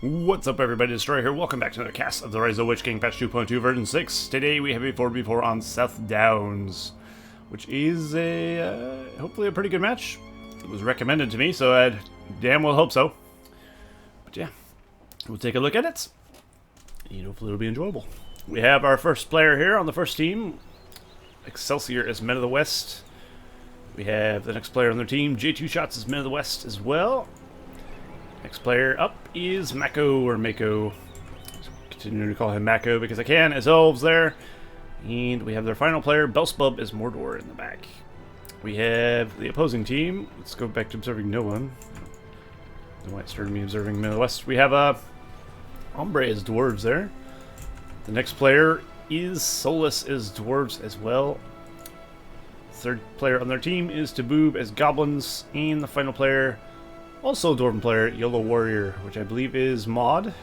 What's up, everybody? Destroyer here. Welcome back to another cast of the Rise of the Witch King patch 2.2 version 6. Today we have a 4v4 on South Downs, which is a hopefully a pretty good match. It was recommended to me, so I damn well hope so. But yeah, we'll take a look at it, and hopefully it'll be enjoyable. We have our first player here on the first team. Excelsior is Men of the West. We have the next player on their team, J2 Shots, is Men of the West as well. Next player up is Mako, or Mako. Continuing to call him Mako because I can, as Elves there. And we have their final player, Belsebub, is Mordor in the back. We have the opposing team. Let's go back to observing no one. No, it started me observing Men of the West. We have Hombre is Dwarves there. The next player is Solas, is Dwarves as well. Third player on their team is tehboohb as Goblins. And the final player, also a Dwarven player, Yolowarrio, which I believe is mod.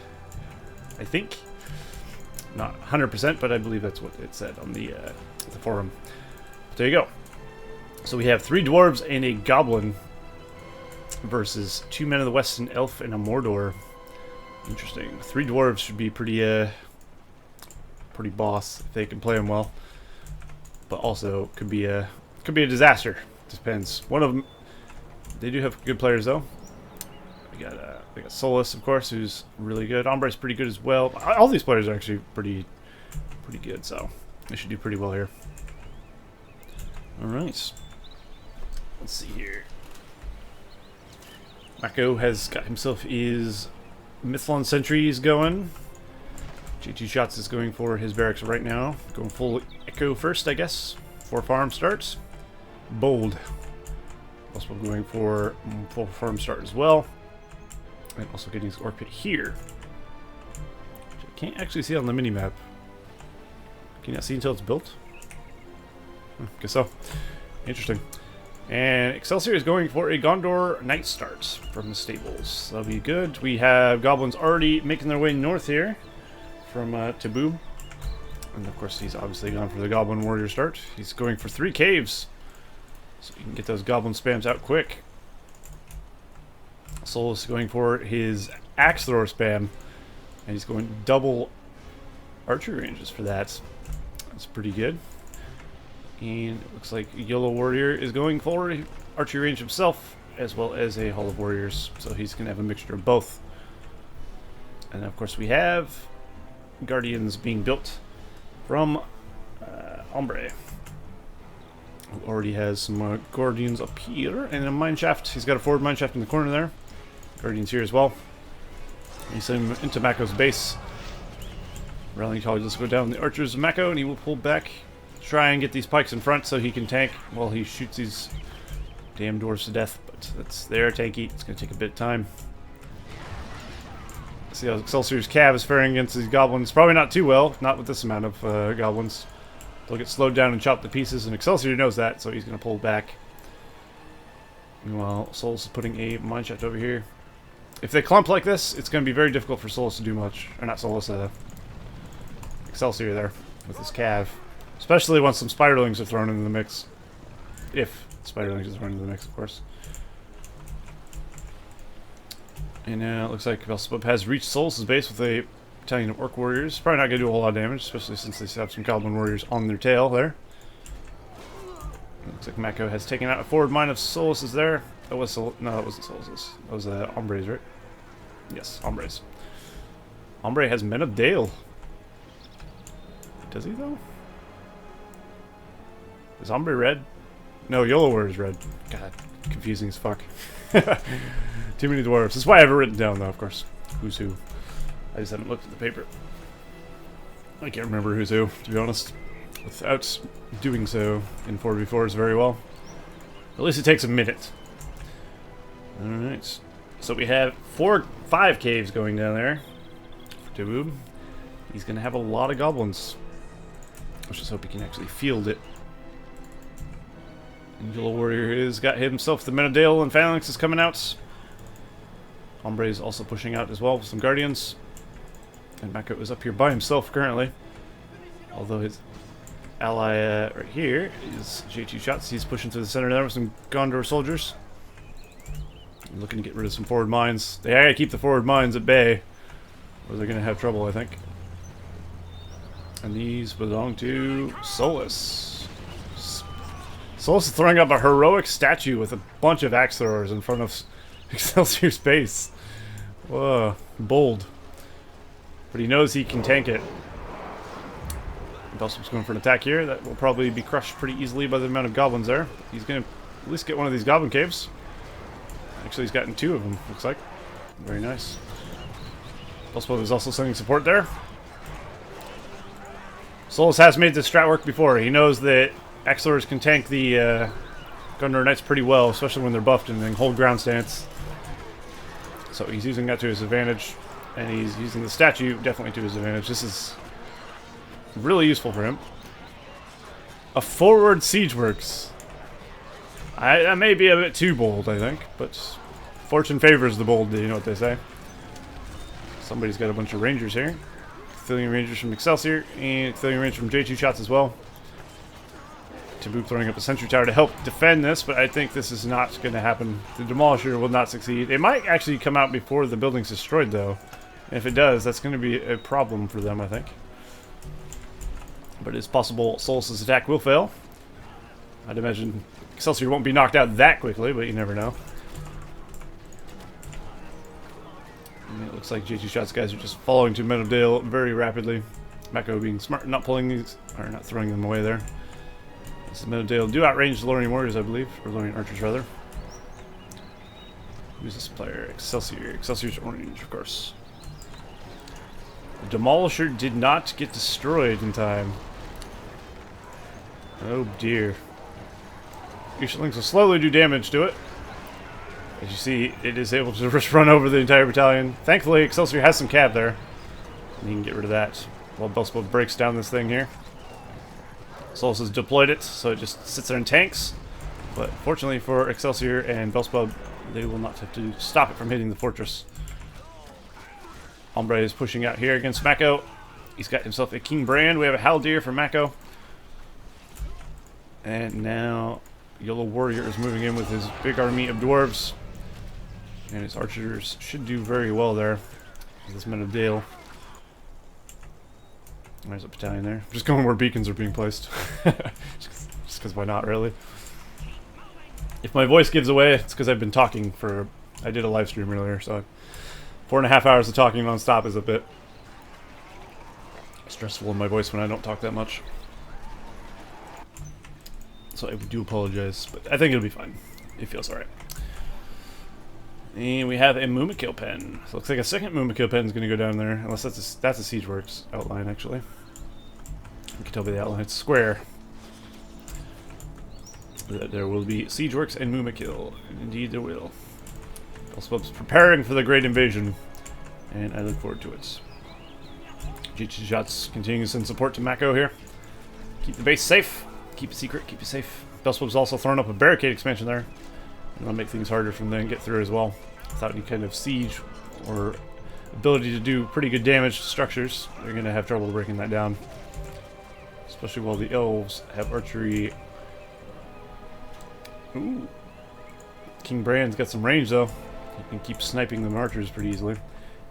I think. Not 100%, but I believe that's what it said on the forum. There you go. So we have 3 Dwarves and a Goblin versus 2 Men of the West, an Elf, and a Mordor. Interesting. 3 Dwarves should be pretty boss if they can play them well. But also could be a disaster. Depends. One of them, they do have good players though. We got Solas, of course, who's really good. Hombre's pretty good as well. All these players are actually pretty good, so they should do pretty well here. All right. Let's see here. Mako has got himself his Mithlon sentries going. J2 Shots is going for his barracks right now. Going full echo first, I guess. 4 farm starts. Bold. Also going for full farm start as well. And also getting his ore pit here. Which I can't actually see on the mini-map. Can you not see until it's built? Guess so. Interesting. And Excelsior is going for a Gondor night start from the stables. That'll be good. We have Goblins already making their way north here from tehboohb. And of course he's obviously gone for the Goblin Warrior start. He's going for 3 caves. So you can get those Goblin spams out quick. Solas is going for his Axe Thrower spam. And he's going double archery ranges for that. That's pretty good. And it looks like Yolowarrio is going for archery range himself, as well as a Hall of Warriors. So he's going to have a mixture of both. And of course we have Guardians being built from Hombre, who already has some Guardians up here, and a mineshaft. He's got a forward mineshaft in the corner there. Guardians here as well. He's sending him into Mako's base. Rallying call, just go down the archers of Mako, and he will pull back, try and get these pikes in front so he can tank while he shoots these damn dwarves to death. But that's there, tanky. It's going to take a bit of time. See how Excelsior's Cav is faring against these goblins. Probably not too well, not with this amount of goblins. They'll get slowed down and chopped to pieces, and Excelsior knows that, so he's going to pull back. Meanwhile, Solas is putting a mineshaft over here. If they clump like this, it's going to be very difficult for Solas to do much. Or not Solas, Excelsior there with his Cav. Especially once some Spiderlings are thrown into the mix. If Spiderlings is thrown into the mix, of course. And now it looks like Belsebub has reached Solas' base with a battalion of Orc Warriors. Probably not going to do a whole lot of damage, especially since they have some Goblin Warriors on their tail there. It looks like Mako has taken out a forward mine of Solas' there. That was no, that wasn't Solas'. That was Hombre's, right? Yes, Hombre's. Hombre has Men of Dale. Does he though? Is Hombre red? No, Yolowarrio is red. God, confusing as fuck. Too many dwarves. That's why I have it written down, though, of course. Who's who. I just haven't looked at the paper. I can't remember who's who, to be honest. Without doing so in 4v4s very well. At least it takes a minute. Alright. So we have 5 caves going down there for tehboohb. He's going to have a lot of goblins. Let's just hope he can actually field it. And Yolowarrio has got himself the Men of Dale, and Phalanx is coming out. Hombre is also pushing out as well with some Guardians. And Mako is up here by himself currently. Although his ally right here is J2 Shots. He's pushing through the center there with some Gondor soldiers. Looking to get rid of some forward mines. They gotta keep the forward mines at bay. or they're going to have trouble, I think. And these belong to Solas. Solas is throwing up a heroic statue with a bunch of axe throwers in front of Excelsior's base. Whoa, bold. But he knows he can tank it. Belsebub's going for an attack here. That will probably be crushed pretty easily by the amount of goblins there. He's going to at least get one of these goblin caves. Actually, he's gotten 2 of them, looks like. Very nice. Belsebub is also sending support there. Solas has made this strat work before. He knows that Axlors can tank the Gundor Knights pretty well, especially when they're buffed and then hold ground stance. So he's using that to his advantage, and he's using the statue definitely to his advantage. This is really useful for him. A forward siege works. That may be a bit too bold, I think, but fortune favors the bold, you know what they say. Somebody's got a bunch of rangers here. Excelsior Rangers from Excelsior, and Excelsior Rangers from J2 shots as well. tehboohb throwing up a sentry tower to help defend this, but I think this is not going to happen. The Demolisher will not succeed. It might actually come out before the building's destroyed, though. And if it does, that's going to be a problem for them, I think. But it's possible Solas' attack will fail. I'd imagine Excelsior won't be knocked out that quickly, but you never know. And it looks like J2 shots guys are just following to Men of Dale very rapidly. Mako being smart, not pulling these, or not throwing them away there. This Men of Dale do outrange the Lorien Warriors, I believe, or Lorien Archers rather. Who's this player? Excelsior. Excelsior's orange, of course. The Demolisher did not get destroyed in time. Oh dear. Ushelings will slowly do damage to it. As you see, it is able to just run over the entire battalion. Thankfully, Excelsior has some cav there, and he can get rid of that while Belsebub breaks down this thing here. Solas has deployed it, so it just sits there in tanks. But fortunately for Excelsior and Belsebub, they will not have to stop it from hitting the fortress. Hombre is pushing out here against Mako. He's got himself a King Brand. We have a Haldir for Mako. And now Yolowarrio is moving in with his big army of dwarves. And his archers should do very well there. This Men of Dale. There's a battalion there. I'm just going where beacons are being placed. Just because why not, really? If my voice gives away, it's because I've been talking for... I did a live stream earlier, so 4.5 hours of talking non-stop is a bit stressful in my voice when I don't talk that much. So I do apologize, but I think it'll be fine. It feels alright. And we have a Mumakil pen. So looks like a second Mumakil pen is going to go down there, unless that's a Siegeworks outline, actually. You can tell by the outline it's square. There will be Siegeworks and Mumakil. Indeed there will. Belsebub's preparing for the great invasion, and I look forward to it. J2 shots continuing to send support to Mako here. Keep the base safe. Keep it secret, keep it safe. Belsebub's also thrown up a barricade expansion there. And that'll make things harder for them to get through as well. Without any kind of siege or ability to do pretty good damage to structures, they're going to have trouble breaking that down. Especially while the Elves have archery. Ooh. King Brand's got some range though. He can keep sniping them archers pretty easily.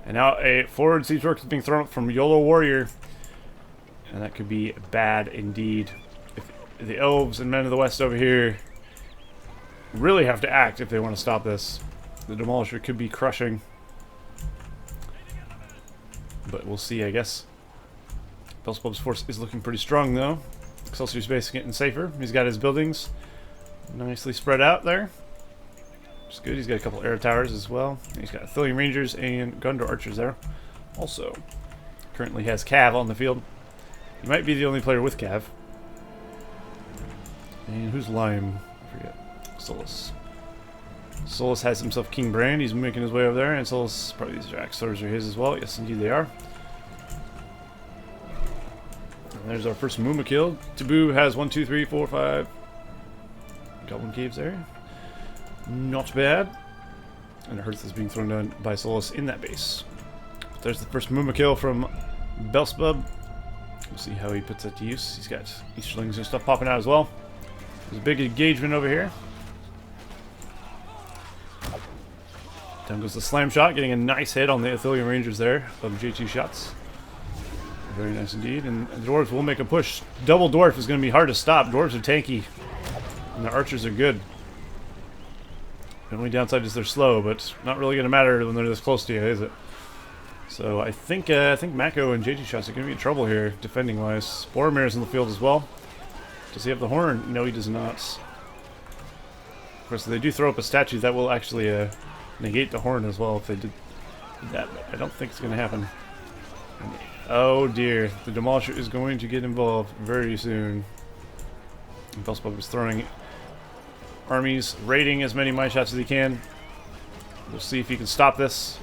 And now a forward siege work is being thrown up from Yolowarrio. And that could be bad indeed. If the Elves and Men of the West over here really have to act if they want to stop this. The Demolisher could be crushing. But we'll see, I guess. Belsebub's force is looking pretty strong, though. Excelsior's base is getting safer. He's got his buildings nicely spread out there. Which is good. He's got a couple air towers as well. He's got Thillian Rangers and Gundor Archers there. Also, currently has Cav on the field. He might be the only player with Cav. And who's Lime? I forget. Solas. Solas has himself King Brand. He's making his way over there, and Solas, probably these axe swords are his as well. Yes, indeed they are. And there's our first Mumakil. tehboohb has 1, 2, 3, 4, 5 Goblin caves there. Not bad. And a Hearth is being thrown down by Solas in that base. But there's the first Mumakil from Belsebub. We'll see how he puts that to use. He's got Easterlings and stuff popping out as well. There's a big engagement over here. Down goes the slam shot, getting a nice hit on the Athelian Rangers there of J2 shots. Very nice indeed. And the Dwarves will make a push. Double Dwarf is going to be hard to stop. Dwarves are tanky, and the archers are good. The only downside is they're slow, but not really going to matter when they're this close to you, is it? So I think Mako and J2 shots are going to be in trouble here, defending-wise. Boromir's in the field as well. Does he have the horn? No, he does not. Of course, if they do throw up a statue, that will actually negate the horn as well if they did that. But I don't think it's going to happen. And, oh dear, the Demolisher is going to get involved very soon. Belsebub is throwing armies, raiding as many mine shots as he can. We'll see if he can stop this.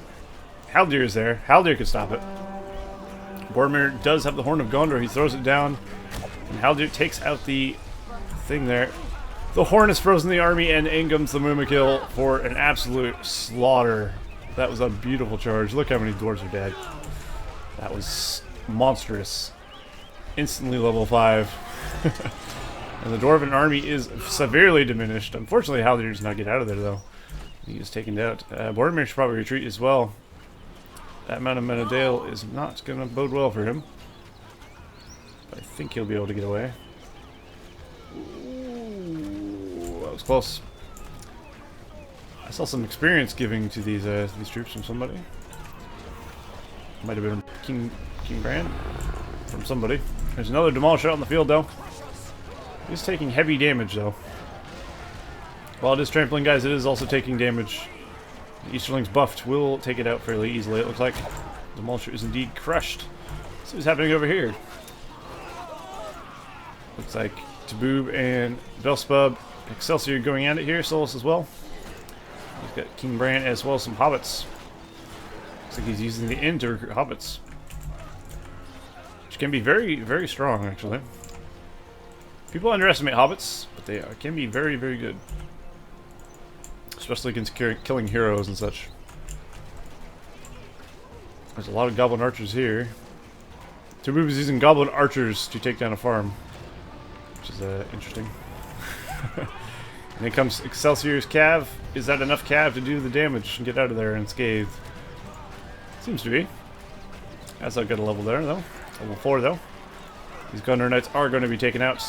Haldir is there. Haldir can stop it. Boromir does have the Horn of Gondor. He throws it down, and Haldir takes out the thing there. The Horn has frozen the army, and in comes the Mumakil for an absolute slaughter. That was a beautiful charge. Look how many dwarves are dead. That was monstrous. Instantly level 5. And the Dwarven army is severely diminished. Unfortunately, Haldir does not get out of there, though. He is taken out. Boromir should probably retreat as well. That amount of Menadale is not going to bode well for him. But I think he'll be able to get away. Ooh, that was close. I saw some experience giving to these troops from somebody. Might have been King Bran from somebody. There's another Demolisher out in the field, though. He's taking heavy damage, though. While it is trampling, guys, it is also taking damage. The Easterling's buffed will take it out fairly easily, it looks like. The Demolisher is indeed crushed. Let's see what's happening over here. Looks like tehboohb and Belsebub, Excelsior going at it here, Solas as well. He's got King Bran as well as some hobbits. Looks like he's using the inn to recruit hobbits. Which can be very, very strong, actually. People underestimate hobbits, but they can be very, very good. Especially against killing heroes and such. There's a lot of goblin archers here. tehboohb is using goblin archers to take down a farm, which is interesting. And then comes Excelsior's cav. Is that enough cav to do the damage and get out of there unscathed? Seems to be. That's not good a level there, though. Level 4, though. These Gunner Knights are going to be taken out.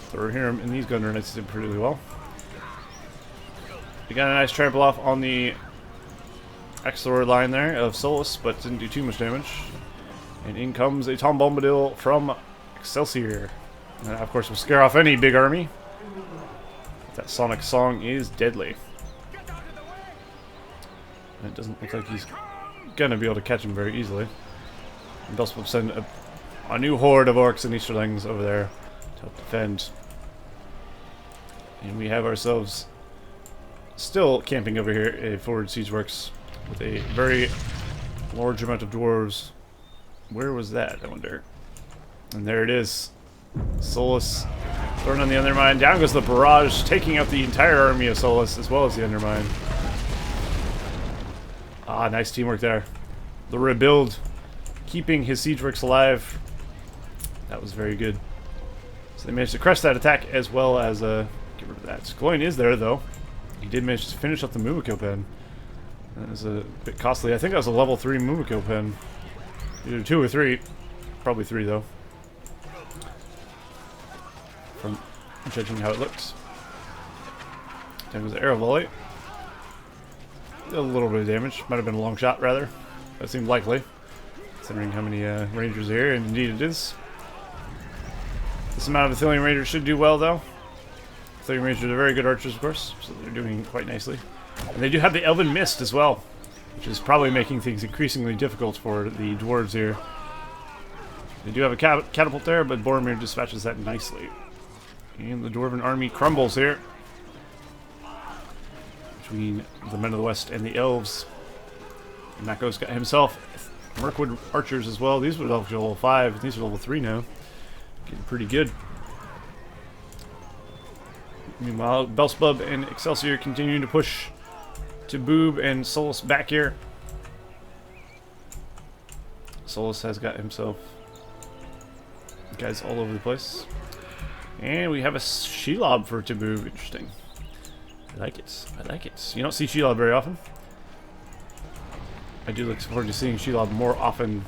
Throw him, and these Gunner Knights did pretty well. We got a nice trample off on the Excelsior line there of Solas, but didn't do too much damage. And in comes a Tom Bombadil from Excelsior. And that, of course, will scare off any big army. That Sonic song is deadly. And it doesn't look like he's gonna be able to catch him very easily. And Belsebub send a new horde of orcs and Easterlings over there to help defend. And we have ourselves still camping over here at Forward Siege Works with a very large amount of dwarves. Where was that, I wonder? And there it is. Solas throwing on the Undermine. Down goes the barrage, taking out the entire army of Solas as well as the Undermine. Ah, nice teamwork there. The rebuild, keeping his siege works alive. That was very good. So they managed to crush that attack as well as get rid of that. Gloin is there, though. He did manage to finish up the Mumiko pen. That was a bit costly. I think that was a level 3 Mumiko pen. Either 2 or 3. Probably 3, though. From judging how it looks. There was the arrow volley. A little bit of damage. Might have been a long shot, rather. That seemed likely, considering how many rangers are here, and indeed it is. This amount of Athelian Rangers should do well, though. Athelian Rangers are very good archers, of course, so they're doing quite nicely. And they do have the Elven Mist as well, which is probably making things increasingly difficult for the dwarves here. They do have a catapult there, but Boromir dispatches that nicely. And the Dwarven army crumbles here. Between the Men of the West and the Elves. And Mako's got himself Mirkwood archers as well. These were level 5, these are level 3 now. Getting pretty good. Meanwhile, Belsebub and Excelsior continuing to push tehboohb and Solas back here. Solas has got himself guys all over the place. And we have a Shelob for tehboohb. Interesting. I like it. I like it. You don't see Shelob very often. I do look forward to seeing Shelob more often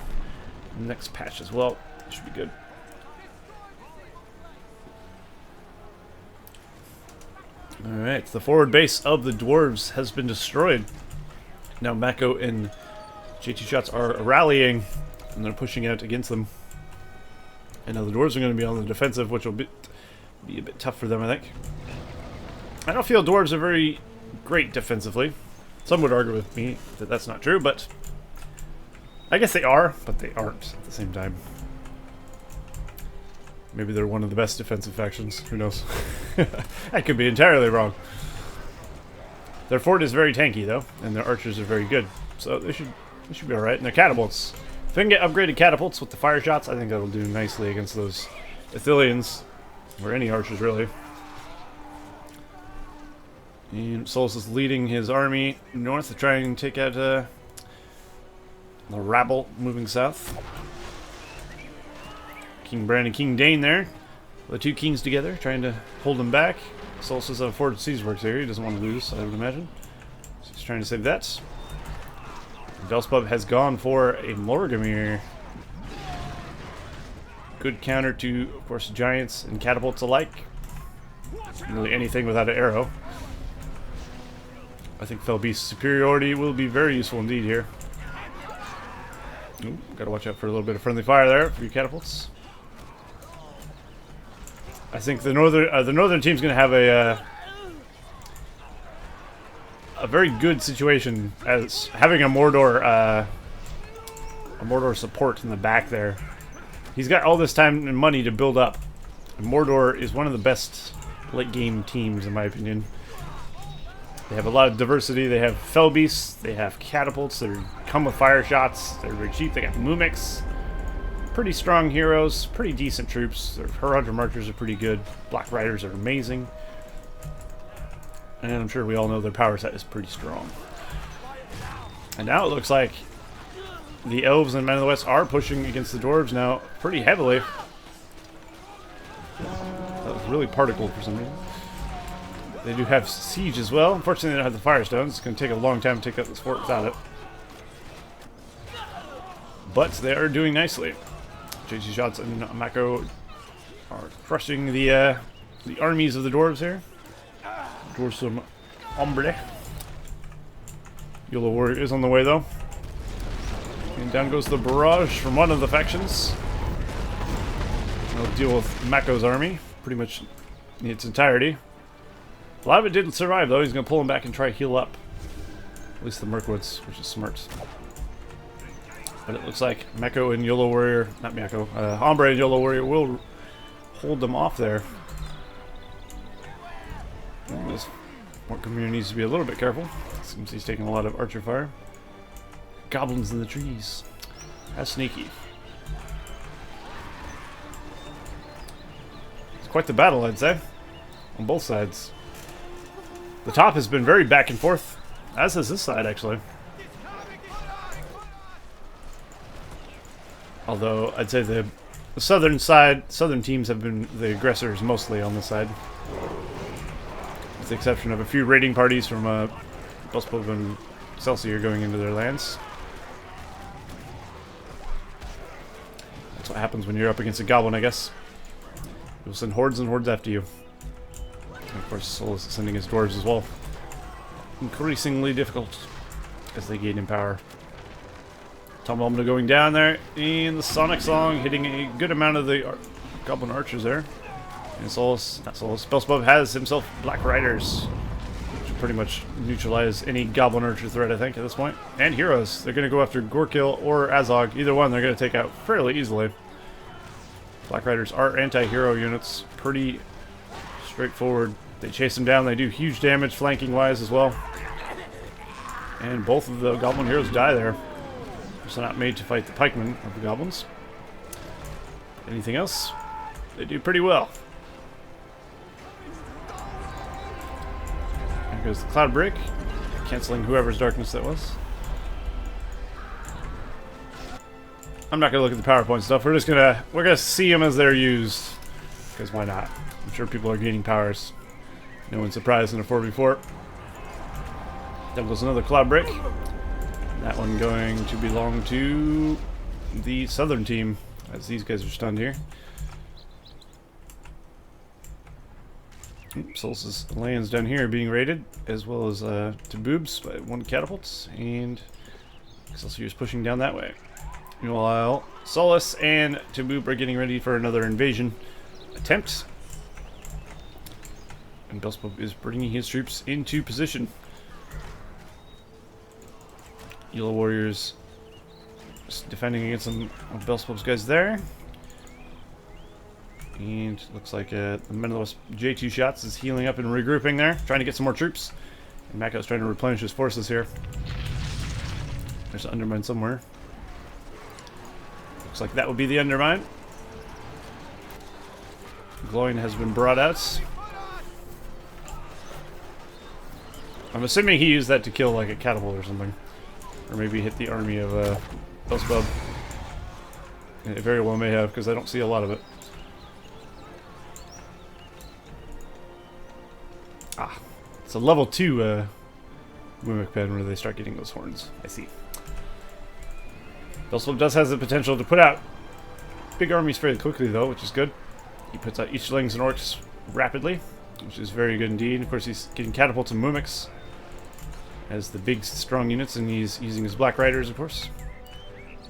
in the next patch as well. It should be good. Alright, the forward base of the Dwarves has been destroyed. Now Mako and JT Shots are rallying, and they're pushing out against them. And now the Dwarves are going to be on the defensive, which will be a bit tough for them, I think. I don't feel Dwarves are very great defensively. Some would argue with me that that's not true, but I guess they are, but they aren't at the same time. Maybe they're one of the best defensive factions. Who knows? I could be entirely wrong. Their fort is very tanky, though, and their archers are very good. So they should be alright. And their catapults. If I can get upgraded catapults with the fire shots, I think that'll do nicely against those Ithilians. Or any archers, really. And Solas is leading his army north to try and take out the rabble moving south. King Bran and King Dane there. The two kings together, trying to hold him back. Solas is on forward siege works here. He doesn't want to lose, I would imagine. So he's trying to save that. Belsebub has gone for a Morgamir. Good counter to, of course, giants and catapults alike. Really anything without an arrow. I think Felbeast's superiority will be very useful indeed here. Ooh, gotta watch out for a little bit of friendly fire there for your catapults. I think the northern team's going to have a very good situation as having a Mordor support in the back there. He's got all this time and money to build up. And Mordor is one of the best late game teams in my opinion. They have a lot of diversity. They have Felbeasts, they have catapults that come with fire shots. They're very cheap. They got Mumix. Pretty strong heroes, pretty decent troops. Their Hunter Marchers are pretty good. Black Riders are amazing. And I'm sure we all know their power set is pretty strong. And now it looks like the Elves and Men of the West are pushing against the Dwarves now pretty heavily. That was really particled for some reason. They do have siege as well. Unfortunately, they don't have the Firestones. It's going to take a long time to take out this fort without it. But they are doing nicely. JC Shots and Mako are crushing the armies of the Dwarves here. Dwarves from Hombre. Yolowarrio is on the way though. And down goes the barrage from one of the factions. They'll deal with Mako's army pretty much in its entirety. A lot of it didn't survive though. He's going to pull him back and try to heal up. At least the Mirkwoods, which is smart. But it looks like Mako and Yolowarrio, not Mako, Hombre and Yolowarrio will hold them off there. This Morgamir needs to be a little bit careful. Seems he's taking a lot of archer fire. Goblins in the trees. How sneaky. It's quite the battle, I'd say. On both sides. The top has been very back and forth. As has this side, actually. Although, I'd say the southern teams have been the aggressors mostly on this side. With the exception of a few raiding parties from Belsebub and Excelsior going into their lands. That's what happens when you're up against a goblin, I guess. You'll send hordes and hordes after you. And of course, Solas is sending his dwarves as well. Increasingly difficult as they gain in power. Tom Hombre going down there, and the Sonic Song hitting a good amount of the Goblin Archers there. And Solas, not Solas, Belsebub has himself Black Riders, which will pretty much neutralize any Goblin Archer threat, I think, at this point. And Heroes. They're going to go after Gorkil or Azog. Either one they're going to take out fairly easily. Black Riders are anti-hero units. Pretty straightforward. They chase them down. They do huge damage flanking-wise as well. And both of the Goblin Heroes die there. So not made to fight the pikemen of the goblins. Anything else? They do pretty well. There goes the cloud break, canceling whoever's darkness that was. I'm not gonna look at the PowerPoint stuff. We're gonna see them as they're used, because why not? I'm sure people are gaining powers. No one's surprised in a 4v4. There goes another cloud break. That one going to belong to the southern team, as these guys are stunned here. Solas' lands down here are being raided, as well as tehboobs by one catapult, and Excelsior is pushing down that way. Meanwhile, Solas and tehboohb are getting ready for another invasion attempt. And Belsebub is bringing his troops into position. Yolowarrio's defending against some of Belsebub's guys there. And looks like the Men of the West J2 Shots is healing up and regrouping there, trying to get some more troops. And Mako's trying to replenish his forces here. There's an undermine somewhere. Looks like that would be the undermine. Glowing has been brought out. I'm assuming he used that to kill like a catapult or something. Or maybe hit the army of Belsebub. It very well may have, because I don't see a lot of it. Ah, it's a level 2 Mimic pen where they start getting those horns. I see. Belsebub does have the potential to put out big armies fairly quickly, though, which is good. He puts out Eachlings and Orcs rapidly, which is very good indeed. Of course, he's getting catapults and Mimics as the big, strong units, and he's using his Black Riders, of course,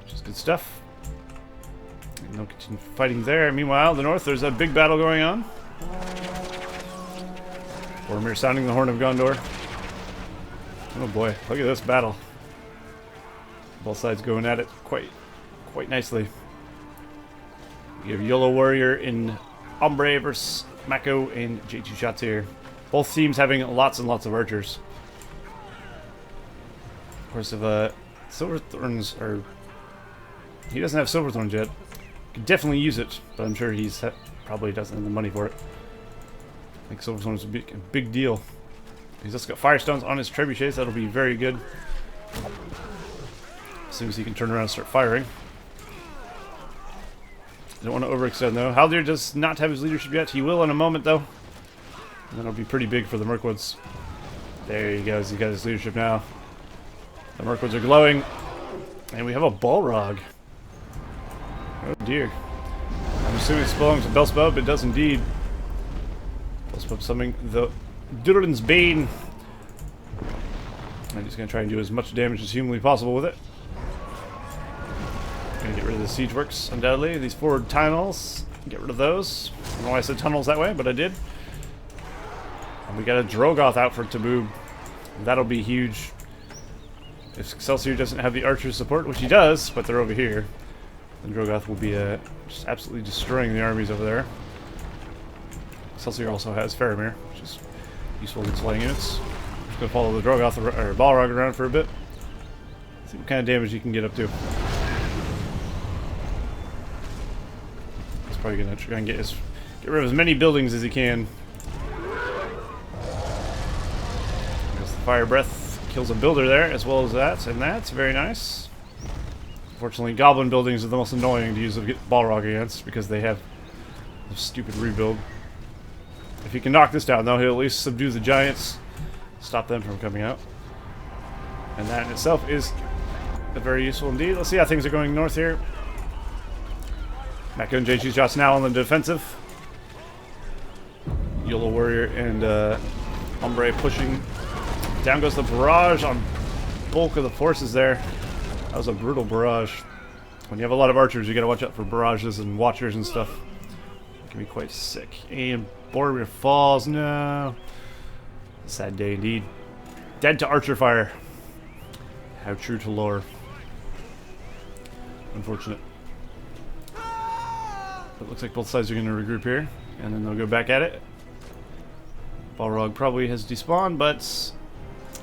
which is good stuff. And they'll continue fighting there. Meanwhile, the north, there's a big battle going on. Hombre sounding the Horn of Gondor. Oh boy, look at this battle. Both sides going at it quite nicely. We have Yolowarrio in Hombre versus Mako and J2 Shots here. Both teams having lots and lots of archers. Of course, if Silverthorns are... He doesn't have Silverthorns yet. Could definitely use it, but I'm sure he's probably doesn't have the money for it. I think Silverthorns is a big deal. He's just got Firestones on his trebuchets. That'll be very good. As soon as he can turn around and start firing. Don't want to overextend though. Haldir does not have his leadership yet. He will in a moment though. And that'll be pretty big for the Mirkwoods. There he goes. He's got his leadership now. The Mirkwoods are glowing. And we have a Balrog. Oh dear. I'm assuming it belongs to Belsebub. It does indeed. Belsebub summoning the Durin's Bane. I'm just going to try and do as much damage as humanly possible with it. Gonna get rid of the siege works, undoubtedly. These forward tunnels, get rid of those. I don't know why I said tunnels that way, but I did. And we got a Drogoth out for tehboohb. That'll be huge. If Excelsior doesn't have the archer support, which he does, but they're over here, then Drogoth will be just absolutely destroying the armies over there. Excelsior also has Faramir, which is useful against flying units. Just gonna follow the Drogoth or Balrog around for a bit. See what kind of damage he can get up to. He's probably gonna try and get rid of as many buildings as he can. There's the Fire Breath. Kills a builder there, as well as that, and that's very nice. Unfortunately, Goblin buildings are the most annoying to use a Balrog against, because they have a stupid rebuild. If he can knock this down, though, he'll at least subdue the giants, stop them from coming out. And that in itself is very useful indeed. Let's see how things are going north here. Mako and J2 Shots now on the defensive. Yolowarrio and Hombre pushing. Down goes the barrage on bulk of the forces there. That was a brutal barrage. When you have a lot of archers, you gotta watch out for barrages and watchers and stuff. It can be quite sick. And Boromir falls. No. Sad day indeed. Dead to archer fire. How true to lore. Unfortunate. It looks like both sides are going to regroup here, and then they'll go back at it. Balrog probably has despawned, but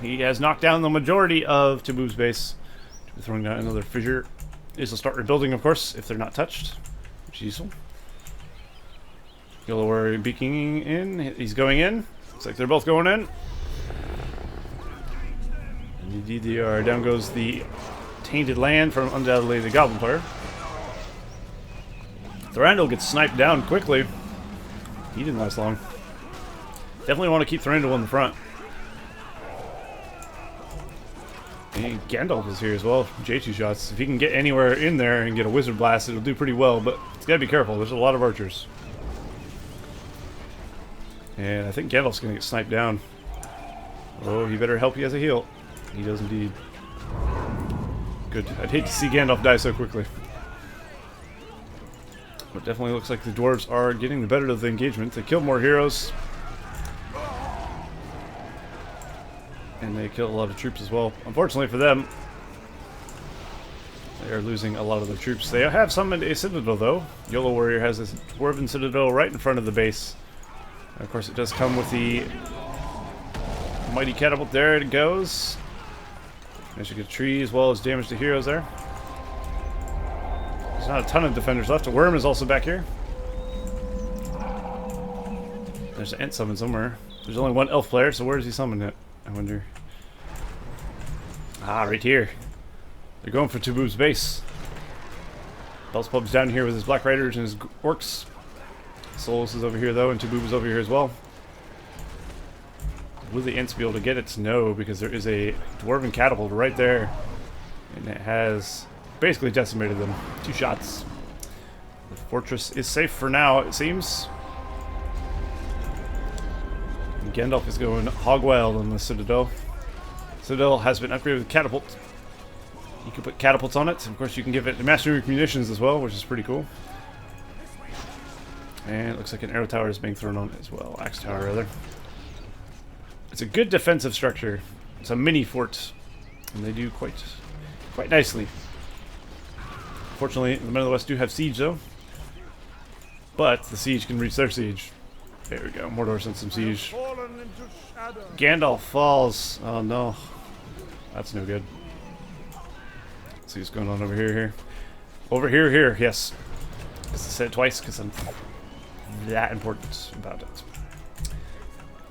he has knocked down the majority of tehboohb's base. Throwing down another fissure. This will start rebuilding, of course, if they're not touched, which is useful. Yolowarrio beaking in. He's going in. Looks like they're both going in. And indeed they are. Down goes the tainted land from undoubtedly the Goblin player. Thranduil gets sniped down quickly. He didn't last long. Definitely want to keep Thranduil in the front. And Gandalf is here as well. J2 shots. If he can get anywhere in there and get a Wizard Blast, it'll do pretty well, but it's gotta be careful. There's a lot of archers. And I think Gandalf's gonna get sniped down. Oh, he better help you as a heal. He does indeed. Good. I'd hate to see Gandalf die so quickly. But definitely looks like the dwarves are getting the better of the engagement. They killed more heroes. And they killed a lot of troops as well. Unfortunately for them, they are losing a lot of their troops. They have summoned a citadel though. Yolowarrio has this dwarven citadel right in front of the base. And of course it does come with the mighty catapult. There it goes. Managed to get a tree as well as damage to heroes there. There's not a ton of defenders left. A worm is also back here. There's an ant summon somewhere. There's only one elf player, so where does he summon it? I wonder. Ah, right here. They're going for tehboohb's base. Belsebub's down here with his black riders and his orcs. Solas is over here though, and tehboohb is over here as well. Will the ants be able to get it? No, because there is a dwarven catapult right there. And it has basically decimated them. 2 shots. The fortress is safe for now, it seems. And Gandalf is going hog wild on the citadel. Citadel has been upgraded with catapult. You can put catapults on it. Of course, you can give it mastery munitions as well, which is pretty cool. And it looks like an arrow tower is being thrown on it as well. Axe tower, rather. It's a good defensive structure. It's a mini fort, and they do quite nicely. Fortunately, the men of the West do have siege, though. But the siege can reach their siege. There we go. Mordor sent some siege. Gandalf falls. Oh no, that's no good. Let's see what's going on over here. Over here. Yes. I said it twice because I'm that important about it.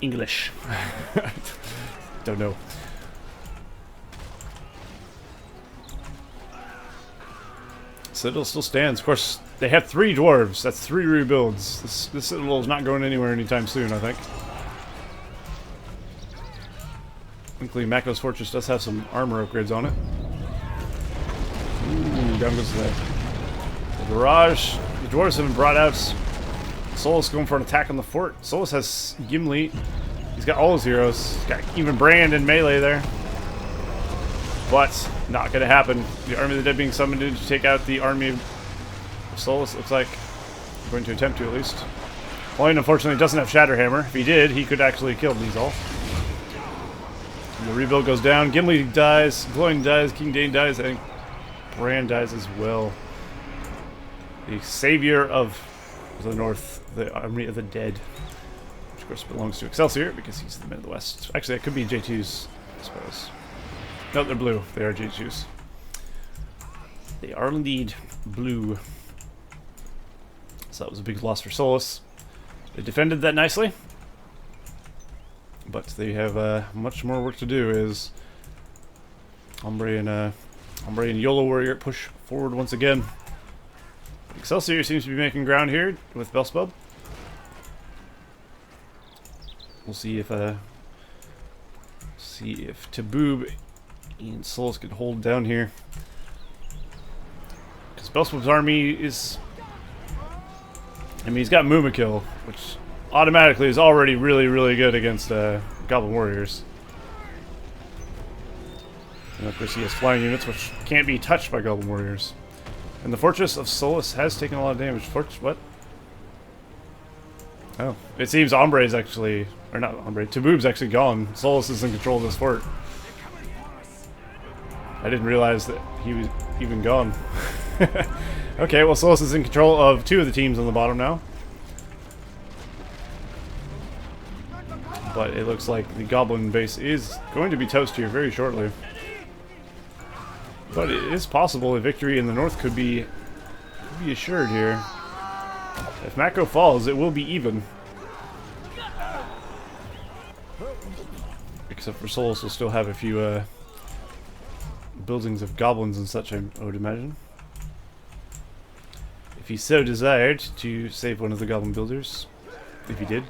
English. Don't know. Citadel still stands. Of course, they have 3 dwarves. That's 3 rebuilds. This citadel is not going anywhere anytime soon, I think. Luckily, Mako's fortress does have some armor upgrades on it. Ooh, down goes the barrage. The dwarves have been brought out. Solas going for an attack on the fort. Solas has Gimli. He's got all his heroes. He's got even Brand and melee there. But not going to happen. The army of the dead being summoned in to take out the army of Solas, looks like. Going to attempt to, at least. Point, unfortunately, doesn't have Shatterhammer. If he did, he could actually kill these all. And the rebuild goes down. Gimli dies. Gloin dies. King Dane dies. And Brand dies as well. The savior of the North, the army of the dead. Which, of course, belongs to Excelsior because he's the men of the West. Actually, that could be J2's, I suppose. No, they're blue. They are J2's. They are indeed blue. So that was a big loss for Solas. They defended that nicely. But they have much more work to do as Hombre and Yolowarrio push forward once again. Excelsior seems to be making ground here with Belsebub. We'll see if tehboohb and Solas can hold down here. Because Belsebub's army is... I mean, he's got Mumakil, which automatically is already really, really good against Goblin Warriors. And of course he has flying units, which can't be touched by Goblin Warriors. And the Fortress of Solas has taken a lot of damage. What? Oh. It seems Hombre is actually... Or not Hombre. tehboohb's actually gone. Solas is in control of this fort. I didn't realize that he was even gone. Okay, well, Solas is in control of 2 of the teams on the bottom now. But it looks like the Goblin base is going to be toast here very shortly. But it is possible a victory in the north could be assured here. If Mako falls, it will be even. Except for Solas will still have a few buildings of goblins and such, I would imagine. If he so desired to save one of the goblin builders. If he did.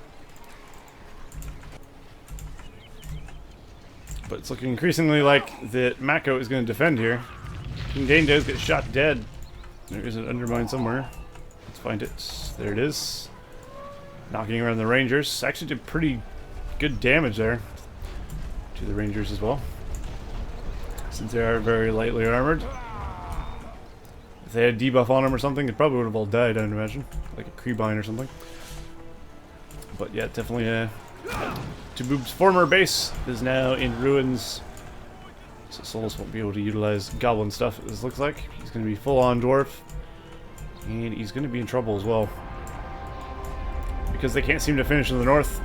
But it's looking increasingly like that Mako is going to defend here. King Dane does get shot dead. There is an undermine somewhere. Let's find it. There it is. Knocking around the Rangers. Actually did pretty good damage there to the Rangers as well, since they are very lightly armored. If they had debuff on them or something, they probably would have all died, I'd imagine. Like a Creebine or something. But yeah, definitely tehboohb's former base is now in ruins. So Solas won't be able to utilize Goblin stuff, this looks like. He's going to be full on Dwarf. And he's going to be in trouble as well, because they can't seem to finish in the north.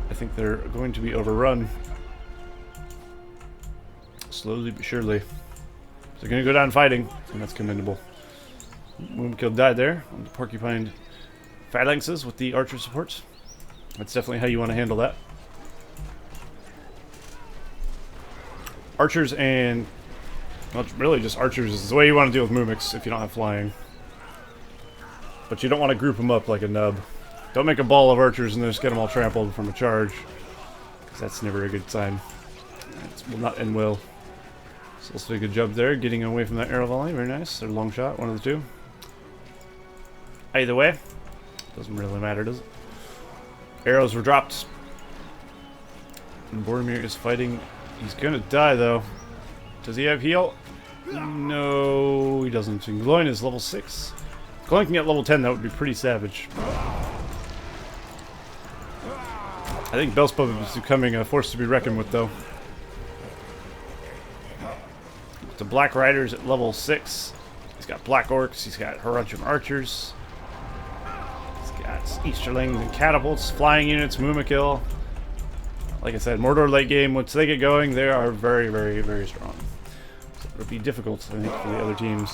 I think they're going to be overrun. Slowly but surely. They're going to go down fighting, and that's commendable. Moonkill died there on the Porcupine Phalanxes with the archer supports. That's definitely how you want to handle that. Archers and... well, really just archers is the way you want to deal with Mumix if you don't have flying. But you don't want to group them up like a nub. Don't make a ball of archers and then just get them all trampled from a charge, because that's never a good sign. It will not end well. So let's do a good job there, getting away from that arrow volley. Very nice. Or long shot, one of the two. Either way, doesn't really matter, does it? Arrows were dropped. And Boromir is fighting. He's gonna die though. Does he have heal? No, he doesn't. Gloin is level 6. Gloin can get level 10, that would be pretty savage. I think Belsebub is becoming a force to be reckoned with, though. The Black Riders at level 6. He's got Black Orcs, he's got Haradrim Archers. He's got Easterlings and Catapults, Flying Units, Mumakil. Like I said, Mordor late game, once they get going, they are very, very, very strong. So it'll be difficult, I think, for the other teams.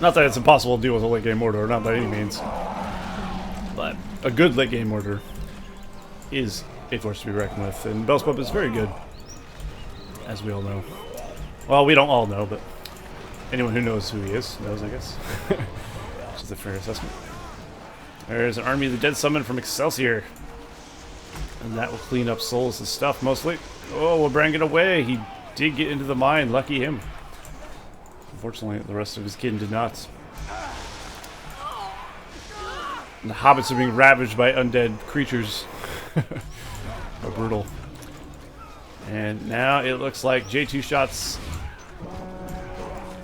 Not that it's impossible to deal with a late game Mordor, not by any means. But a good late game Mordor is a force to be reckoned with, and Belsebub is very good, as we all know. Well, we don't all know, but anyone who knows who he is knows, I guess. Which is a fair assessment. There's an army of the dead summoned from Excelsior, and that will clean up Solas' stuff mostly. Oh, we'll bring it away. He did get into the mine. Lucky him. Unfortunately, the rest of his kin did not. And the hobbits are being ravaged by undead creatures. How brutal. And now it looks like J2 Shots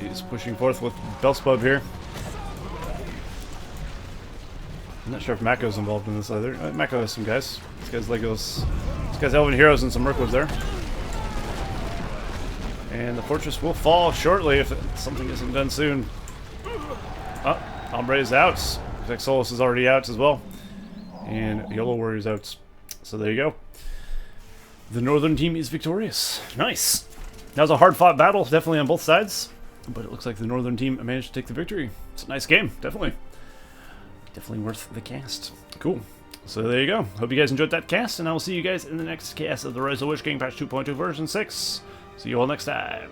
is pushing forth with Belsebub here. I'm not sure if Mako's involved in this either. Mako has some guys. This guy's Legos. This guy's Elven Heroes and some Merkwood there. And the fortress will fall shortly if something isn't done soon. Oh, Hombre is out. Looks like Solas is already out as well. And Yolowarrio's out. So there you go. The northern team is victorious. Nice. That was a hard-fought battle, definitely on both sides. But it looks like the northern team managed to take the victory. It's a nice game, definitely. Definitely worth the cast. Cool. So there you go. Hope you guys enjoyed that cast, and I will see you guys in the next cast of the Rise of the Witch King Patch 2.2 version 6. See you all next time.